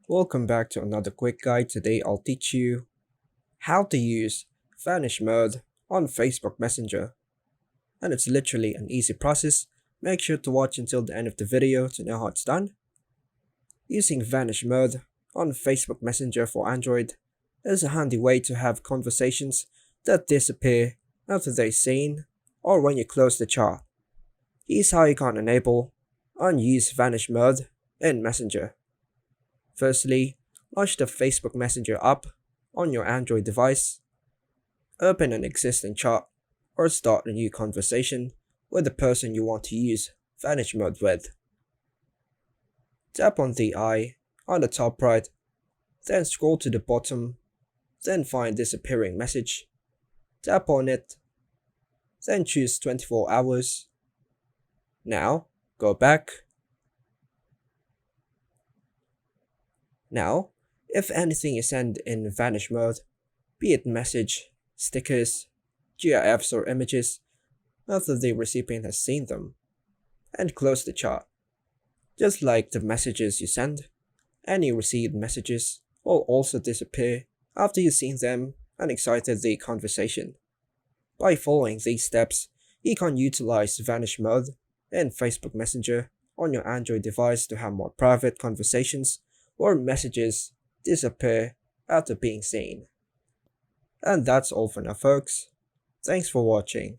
Welcome back to another quick guide. Today I'll teach you how to use Vanish mode on Facebook Messenger. And it's literally an easy process. Make sure to watch until the end of the video to know how it's done. Using Vanish mode on Facebook Messenger for Android is a handy way to have conversations that disappear after they're seen or when you close the chat. Here's how you can enable and use Vanish mode in Messenger. Firstly, launch the Facebook Messenger app on your Android device, open an existing chat, or start a new conversation with the person you want to use Vanish mode with. Tap on the eye on the top right, then scroll to the bottom, then find disappearing message. Tap on it, then choose 24 hours. Now, go back. Now, if anything you send in Vanish mode, be it message, stickers, GIFs or images, after the recipient has seen them, and close the chat. Just like the messages you send, any received messages will also disappear after you've seen them and exited the conversation. By following these steps, you can utilize Vanish mode in Facebook Messenger on your Android device to have more private conversations or messages disappear after being seen. And that's all for now folks. Thanks for watching.